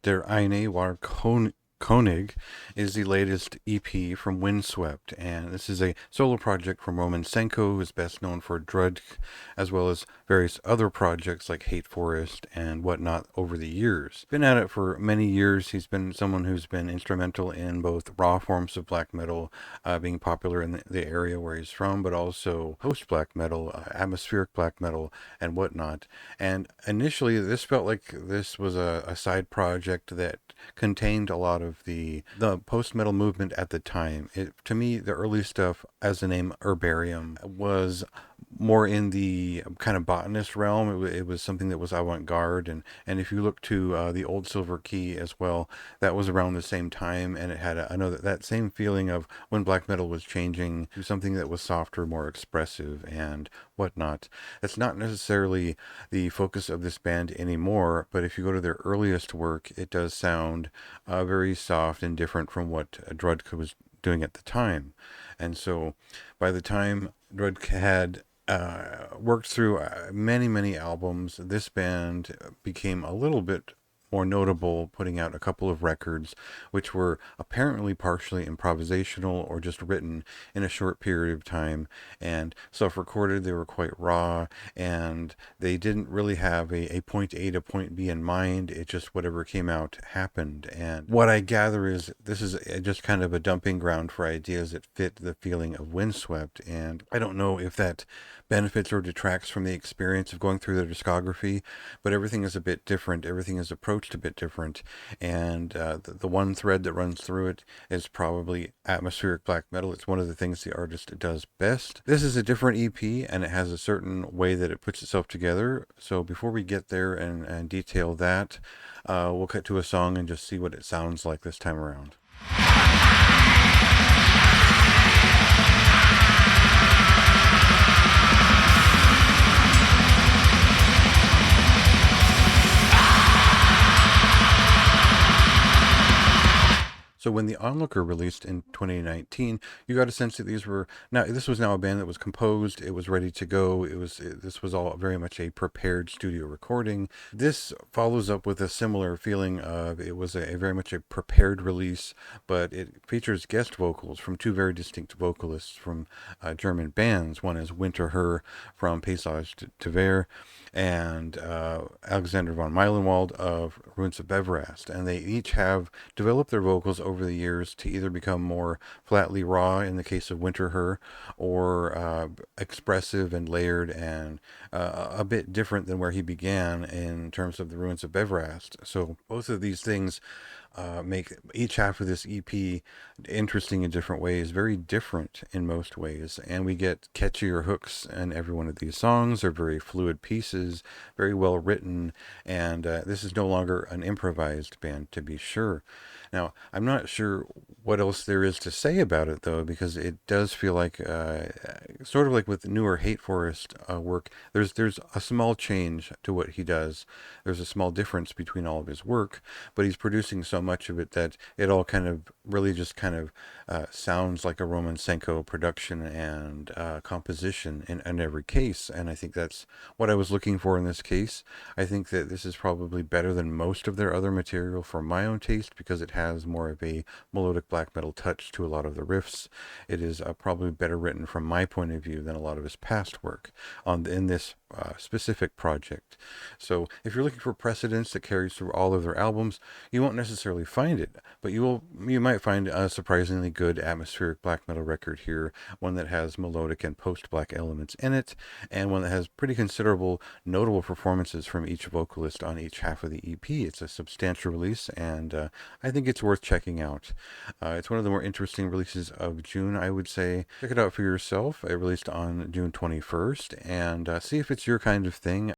eine, wahre, König is the latest EP from Windswept, and this is a solo project from Roman Senko, who is best known for Drudk, as well as various other projects like Hate Forest and whatnot over the years. Been at it for many years. He's been someone who's been instrumental in both raw forms of black metal, being popular in the area where he's from, but also post black metal, atmospheric black metal, and whatnot. And initially, this felt like this was a side project that contained a lot of the post metal movement at the time. To me, the early stuff, as the name Herbarium, was more in the kind of botanist realm. It was something that was avant-garde, and if you look to the old Silver Key as well, that was around the same time, and it had I know that same feeling of when black metal was changing to something that was softer, more expressive, and whatnot. That's not necessarily the focus of this band anymore, but if you go to their earliest work, it does sound very soft and different from what Drudka was doing at the time. And so by the time Drudka had worked through many albums, this band became a little bit more notable, putting out a couple of records which were apparently partially improvisational or just written in a short period of time and self-recorded. They were quite raw, and they didn't really have a point A to point B in mind. It just whatever came out happened. And what I gather is this is just kind of a dumping ground for ideas that fit the feeling of Windswept, and I don't know if that benefits or detracts from the experience of going through their discography, but everything is a bit different. Everything is approached a bit different, and the one thread that runs through it is probably atmospheric black metal. It's one of the things the artist does best. This is a different EP, and it has a certain way that it puts itself together. So before we get there and detail that, we'll cut to a song and just see what it sounds like this time around. So when The Onlooker released in 2019, you got a sense that this was now a band that was composed, it was ready to go. This was all very much a prepared studio recording. This follows up with a similar feeling of it was a very much a prepared release, but it features guest vocals from two very distinct vocalists from German bands. One is Winter Her from Paysage to Ver, and Alexander von Meilenwald of Ruins of Beverast, and they each have developed their vocals over the years to either become more flatly raw in the case of Winter Her, or expressive and layered and a bit different than where he began in terms of the Ruins of Beverast. So both of these things make each half of this EP interesting in different ways, very different in most ways, and we get catchier hooks in every one of these songs. They're very fluid pieces, very well written, and this is no longer an improvised band, to be sure. Now, I'm not sure what else there is to say about it, though, because it does feel like, sort of like with newer Hate Forest work, there's a small change to what he does. There's a small difference between all of his work, but he's producing so much of it that it all kind of really just kind of sounds like a Roman Senko production and composition in every case. And I think that's what I was looking for in this case. I think that this is probably better than most of their other material for my own taste because it has more of a melodic black metal touch to a lot of the riffs. It is probably better written from my point of view than a lot of his past work in this specific project. So if you're looking for precedence that carries through all of their albums, you won't necessarily find it, but you might find a surprisingly good atmospheric black metal record here, one that has melodic and post-black elements in it, and one that has pretty considerable notable performances from each vocalist on each half of the EP. It's a substantial release, and I think it's worth checking out. It's one of the more interesting releases of June, I would say. Check it out for yourself. It released on June 21st, and see if it's your kind of thing.